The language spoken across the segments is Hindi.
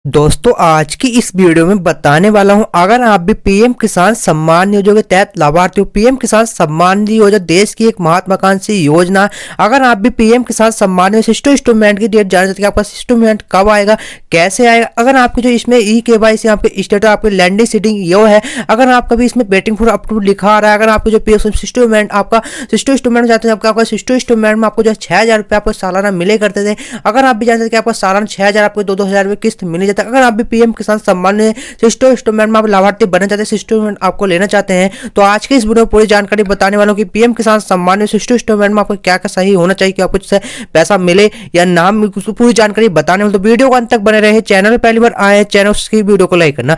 दोस्तों आज की इस वीडियो में बताने वाला हूं, अगर आप भी पीएम किसान सम्मान योजना के तहत लाभार्थी हो। पीएम किसान सम्मान योजना देश की एक महत्वाकांक्षी योजना है। अगर आप भी पीएम किसान सम्मान में सिस्टम इंस्टॉलमेंट की डेट जानना चाहते हैं, आपका सिस्टम इंस्टॉलमेंट कब आएगा, कैसे आएगा, अगर आपके जो इसमें ई केवाईसी आपके स्टेटस आपकी लैंडिंग सीटिंग यो है, अगर आपका भी इसमें वेटिंग फॉर अप्रूवल लिखा आ रहा है, अगर आपको जो पीएम सिस्टम इंस्टॉलमेंट आपका सिस्टम इंस्टॉलमेंट चाहते हैं, आपका सिस्टम इंस्टॉलमेंट में आपको जो 6,000 रुपये आपको सालाना मिले करते थे, अगर आप भी जानते हैं कि आपको सालाना 6,000 आपको 2-2 हज़ार रुपये किस्त मिले जाता है। अगर आप भी पीएम किसान सम्मान सिस्टम इंस्टॉलमेंट में आप लाभार्थी बनना चाहते हैं, सिस्टम आपको लेना चाहते हैं, तो आज के इस वीडियो में पूरी जानकारी बताने वालों की पीएम किसान सम्मान सिस्टम इंस्टॉलमेंट में आपको क्या क्या सही होना चाहिए कि आपको इससे पैसा मिले या ना, पूरी जानकारी बताने वाले। तो वीडियो को अंत तक बने रहे। चैनल पहली बार आए चैनल की वीडियो को लाइक करना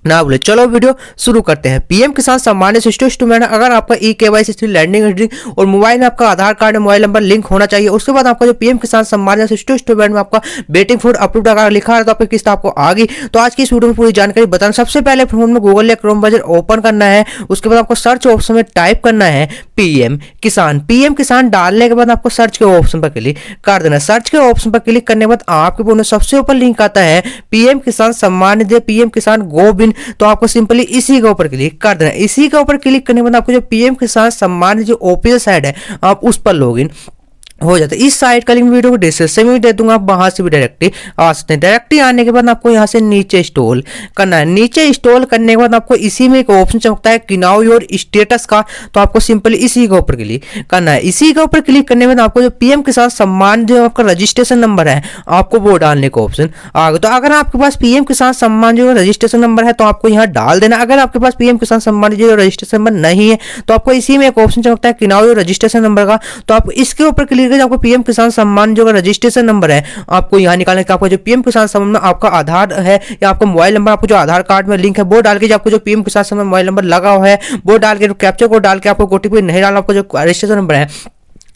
ना भूले। चलो वीडियो शुरू करते हैं। पीएम किसान सम्मान सिस्टम इंस्टॉलमेंट, अगर आपका ई केवाईसी लैंडिंग एंट्री और मोबाइल में आपका आधार कार्ड मोबाइल नंबर लिंक होना चाहिए। उसके बाद आपका जो पीएम किसान सम्मान सिस्टम इंस्टॉलमेंट में आपका वेटिंग फॉर अप्रूव्ड अगर लिखा है तो आपकी किस्त आपको आ गई। तो आज की इस वीडियो में पूरी जानकारी बताना। सबसे पहले फोन में गूगल या क्रोम ब्राउज़र ओपन करना है। उसके बाद आपको सर्च ऑप्शन में टाइप करना है पीएम किसान। पीएम किसान डालने के बाद आपको सर्च के ऑप्शन पर क्लिक कर देना। सर्च के ऑप्शन पर क्लिक करने के बाद आपके फोन में सबसे ऊपर लिंक आता है पीएम किसान सम्मान निधि पीएम किसान गोविंद। तो आपको सिंपली इसी के ऊपर क्लिक कर देना। इसी के ऊपर क्लिक करने के बाद आपको जो पीएम किसान सम्मान जो ऑफिशियल साइट है आप उस पर लॉगिन हो जाता है। इस साइट का लिंक वीडियो को डिस्क्रिप्शन में दे दूंगा, आप वहां से भी डायरेक्टली आ सकते हैं। डायरेक्टली आने के बाद आपको यहाँ से नीचे इंस्टॉल करना है। नीचे इंस्टॉल करने के बाद आपको इसी में एक ऑप्शन चमकता है किनाउ योर स्टेटस का, तो आपको सिंपली इसी के ऊपर क्लिक करना है। इसी के ऊपर क्लिक करने के बाद आपको जो पीएम किसान सम्मान जो आपका रजिस्ट्रेशन नंबर है आपको वो डालने का ऑप्शन आ गया। तो अगर आपके पास पीएम किसान सम्मान जो रजिस्ट्रेशन नंबर है तो आपको यहाँ डाल देना। अगर आपके पास पीएम किसान सम्मान जो रजिस्ट्रेशन नंबर नहीं है तो आपको इसी में एक ऑप्शन चमकता है किनाउ योर रजिस्ट्रेशन नंबर का, तो आप इसके ऊपर क्लिक आपको पीएम किसान सम्मान जो रजिस्ट्रेशन नंबर है आपको यहाँ निकालने का। आपको जो पीएम किसान सम्मान में आपका आधार है या आपका मोबाइल नंबर आपको जो आधार कार्ड में लिंक है वो डाल के, जो आपको जो पीएम किसान सम्मान मोबाइल नंबर लगा हुआ है वो डाल के, कैप्चा कोड डाल के, आपको ओटीपी नहीं डालना, आपको जो रजिस्ट्रेशन नंबर है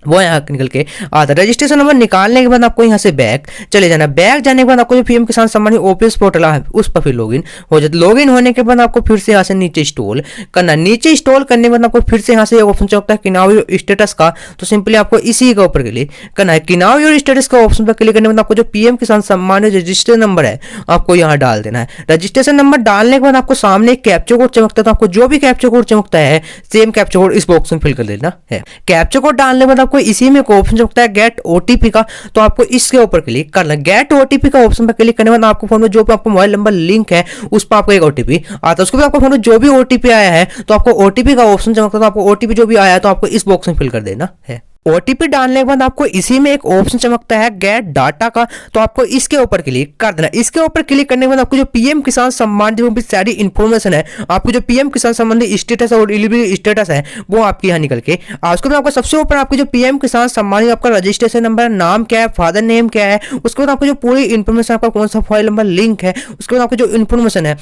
वो यहाँ निकल के आता है। रजिस्ट्रेशन नंबर निकालने के बाद आपको यहाँ से बैक चले जाना। बैक जाने के बाद आपको जो पीएम किसान सम्मान ओपीएस पोर्टल है उस पर फिर लॉगिन हो जाता है। लॉगिन होने के बाद आपको फिर से यहाँ से नीचे इंस्टॉल करना। नीचे इंस्टॉल करने के बाद आपको फिर से यहाँ से ऑप्शन चौकता है किनाउ स्टेटस का, तो सिंपली आपको इसी के ऊपर क्लिक करना है। किनाउ योर स्टेटस का ऑप्शन पर क्लिक करने के बाद आपको जो पीएम किसान सम्मान रजिस्ट्रेशन नंबर है आपको यहाँ डाल देना है। रजिस्ट्रेशन नंबर डालने के बाद आपको सामने एक कैप्चा कोड चमकता है, तो आपको जो भी कैप्चा कोड चमकता है सेम कैप्चा कोड इस बॉक्स में फिल कर देना है। कैप्चा कोड डालने के बाद आपको इसी में ऑप्शन चमकता है गेट ओटीपी का, तो आपको इसके ऊपर क्लिक करना। गेट ओटीपी का ऑप्शन पर क्लिक करने के बाद आपको फोन में जो भी आपको मोबाइल नंबर लिंक है उस पर आपको एक ओटीपी आता है। उसके बाद आपको फोन में जो भी ओटीपी आया है तो आपको ओटीपी का ऑप्शन चमकता है, तो आपको ओटीपी जो भी आया है तो आपको इस बॉक्स में फिल कर देना है। ओटीपी डालने के बाद आपको इसी में एक ऑप्शन चमकता है गेट डाटा का, तो आपको इसके ऊपर क्लिक कर देना। इसके ऊपर क्लिक करने के बाद आपको जो पीएम किसान सम्मान जो भी सारी इंफॉर्मेशन है, आपको जो पीएम किसान सम्बंधी स्टेटस और डिलीवरी स्टेटस है वो आपके यहाँ निकल के उसके बाद आपको सबसे ऊपर आपको जो पीएम किसान सम्मान आपका रजिस्ट्रेशन नंबर, नाम क्या है, फादर नेम क्या है, उसके बाद आपको जो पूरी इन्फॉर्मेशन आपका कौन सा मोबाइल नंबर लिंक है, उसके बाद आपको जो इन्फॉर्मेशन है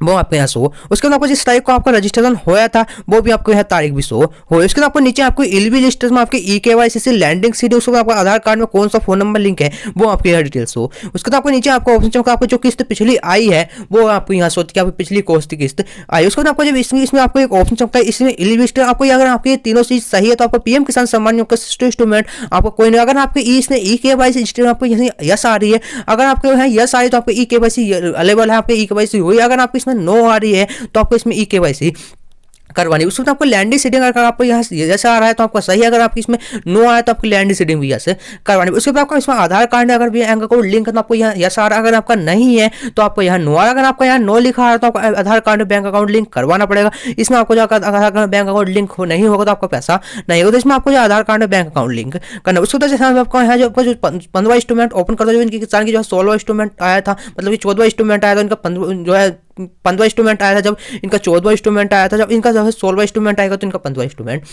वो आपको यहाँ शो। उसके बाद आपको जिस तारीख को आपका रजिस्ट्रेशन होया था वो भी आपको यहाँ तारीख भी शो हो। उसके बाद आपको नीचे आपको एलबी लिस्ट में आपके ई केवाईसी से लैंडिंग सीट, उसके बाद आपका आधार कार्ड में कौन सा फोन नंबर लिंक है वो आपके यहाँ डिटेल्स हो। उसके बाद आपको नीचे आपको ऑप्शन चमका आपको जो किस्त पिछली आई है वो आपको यहाँ शो कि आपकी पिछली कौन सी किस्त आई। उसके बाद आपको जब इसमें आपको एक ऑप्शन चमकता है इसमें एलबी लिस्ट, आपको अगर आपके तीनों चीज सही है तो आपको पीएम किसान सम्मान आपका सिस्टम इंस्टॉलमेंट आपको कोई नहीं। अगर आपके इसमें ई केवाईसी सिस्टम आपको यस आ रही है, अगर आपके यहाँ यस आ रही है तो आपको ई केवाईसी अवेलेबल है, आपके ई केवाईसी हुई। अगर आपको इसमें नो आ रही है तो आपको इसमें ई केवाईसी करवानी। उसमें आपको लैंडिंग सीटिंग अगर आपको यहाँ जैसे आ रहा है तो आपको सही है, अगर आपकी इसमें नो आया तो आपकी लैंडिंग सीटिंग भी यहाँ से करवानी। उसके बाद आपको इसमें आधार कार्ड अगर भी बैंक अकाउंट लिंक है तो आपको यहाँ यस आ रहा है, अगर आपका नहीं है तो आपको यहाँ नो आ रहा है। अगर आपका यहाँ नो लिखा आ रहा है तो आपको आधार कार्ड में बैंक अकाउंट लिंक करवाना पड़ेगा। इसमें आपको जो आधार कार्ड बैंक अकाउंट लिंक नहीं होगा तो आपका पैसा नहीं होगा, तो इसमें आपको जो आधार कार्ड में बैंक अकाउंट लिंक करना। उसके बाद जैसे आपको यहाँ जो आपका जो 15वां इंस्टॉलमेंट ओपन कर दो, जो इनकी किसान की जो 16वां इंस्टॉलमेंट आया था, मतलब कि 14वां इंस्टॉलमेंट आया था, इनका जो है 15वां इंस्टॉलमेंट आया था, जब इनका 14वां इंस्टॉलमेंट आया था, जब इनका जो है 16वां इंस्टॉलमेंट आएगा तो इनका 15वां इंस्टॉलमेंट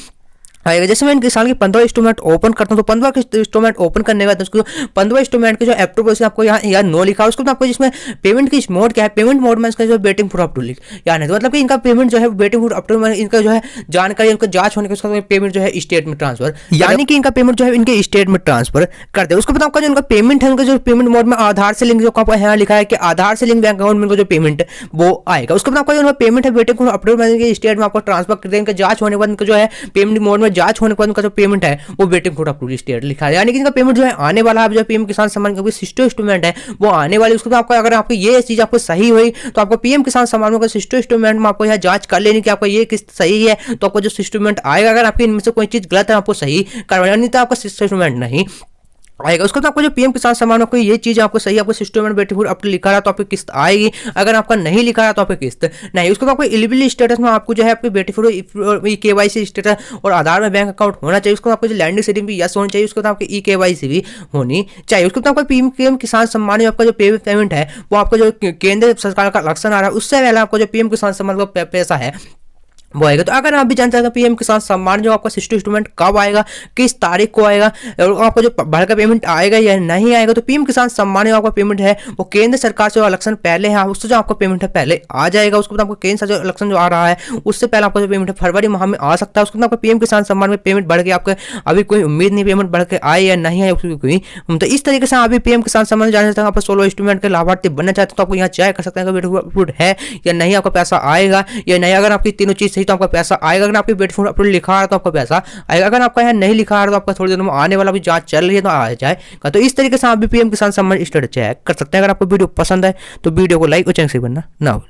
आएगा। जैसे मैं किसान की 15वां इंस्टॉलमेंट ओपन करता हूँ तो 15वां इंस्टॉलमेंट ओपन करने के बाद उसको 15वां इंस्टॉलमेंट के जो अप्रूवल से आपको यहाँ नो लिखा है। उसके बाद आपको जिसमें पेमेंट की मोड क्या है, पेमेंट मोड में इसका जो वेटिंग फॉर अप्रूवल यानी है, तो मतलब कि इनका पेमेंट जो है वेटिंग फॉर अप्रूवल, इनका जो है जानकारी इनका जांच होने के उसका पेमेंट जो है स्टेट में ट्रांसफर, यानी कि इनका पेमेंट जो है इनके स्टेट में ट्रांसफर कर दे। उसके बाद आपका जो इनका पेमेंट है, उनका जो पेमेंट मोड में आधार से लिंक जो आपको यहाँ लिखा है कि आधार से लिंक बैंक अकाउंट में जो पेमेंट वो आएगा। उसके बाद आपका जो पेमेंट है वेटिंग फॉर अप्रूवल स्टेट में आपको ट्रांसफर कर देंगे। जांच होने के बाद इनका जो है पेमेंट मोड में जांच होने के बाद उनका जो पेमेंट है वो वेटिंग फॉर अप्रूवल स्टेटस लिखा है, यानी कि इनका पेमेंट जो है आने वाला है। जो पीएम किसान सम्मान का सिस्टम इंस्ट्रूमेंट है वो आने वाली, उसको तो आपको अगर आपको ये चीज आपको सही हुई तो आपको पीएम किसान सम्मान का सिस्टम इंस्ट्रूमेंट में आपको यहाँ जांच कर लेनी कि आपका ये किस्त सही है, तो आपको जो इंस्ट्रूमेंट आएगा। अगर आपकी इनमें से कोई चीज गलत है आपको सही करवाना, नहीं तो आपका सिस्टम इंस्ट्रूमेंट नहीं आएगा। उसके बाद आपको जो पीएम किसान सम्मान में कोई ये चीज आपको सही, आपको सिस्टम में बेटी आपको लिखा रहा तो आपकी किस्त आएगी, अगर आपका नहीं लिखा रहा तो आपकी किस्त नहीं। उसके बाद आपको एलिजिबिलिटी स्टेटस में आपको जो है आपकी बेटी केवाईसी स्टेटस और आधार में बैंक अकाउंट होना चाहिए। उसको आपको जो लैंडिंग सेटिंग भी यस होनी चाहिए। उसके बाद आपकी केवाईसी भी होनी चाहिए। उसके बाद आपको पीएम किसान सम्मान में आपका जो पेमेंट है वो आपको जो केंद्र सरकार का इलेक्शन आ रहा है उससे पहले आपको जो पीएम किसान सम्मान का पैसा है वो आएगा। तो अगर आप भी जानते हैं पीएम किसान सम्मान जो आपका सिस्टम इंस्ट्रूमेंट कब आएगा, किस तारीख को आएगा और आपको जो भर का पेमेंट आएगा या नहीं आएगा, तो पीएम किसान सम्मान जो आपका पेमेंट है वो केंद्र सरकार से इलेक्शन पहले है उससे जो आपका पेमेंट है पहले आ जाएगा। उसके बाद आपको केंद्र से जो इलेक्शन जो आ रहा है उससे पहले आपका जो पेमेंट है फरवरी माह में आ सकता है। उसके बाद आपको पीएम किसान सम्मान में पेमेंट बढ़ के आपके अभी कोई उम्मीद नहीं पेमेंट बढ़ के आए या नहीं आए उसकी कोई। तो इस तरीके से अभी पीएम किसान सम्मान जाने सकते हैं। आप 16 इंस्ट्रूमेंट के लाभार्थी बनना चाहते हैं तो आपको यहाँ चेक कर सकते हैं कि बेटी है या नहीं, आपका पैसा आएगा या नहीं। अगर आपकी तीनों चीज सही तो आपका पैसा आएगा। अगर आपकी बेटी अपलोड लिखा आ रहा तो आपका पैसा आएगा, अगर आपका यहाँ नहीं लिखा आ रहा तो आपका थोड़ी देर में आने वाला भी जांच चल रही है तो आ जाएगा। तो इस तरीके से आप भी पीएम किसान सम्मान स्टेटस चेक कर सकते हैं। अगर आपको वीडियो पसंद है तो वीडियो को लाइक और चैनल से बनना ना भूलें।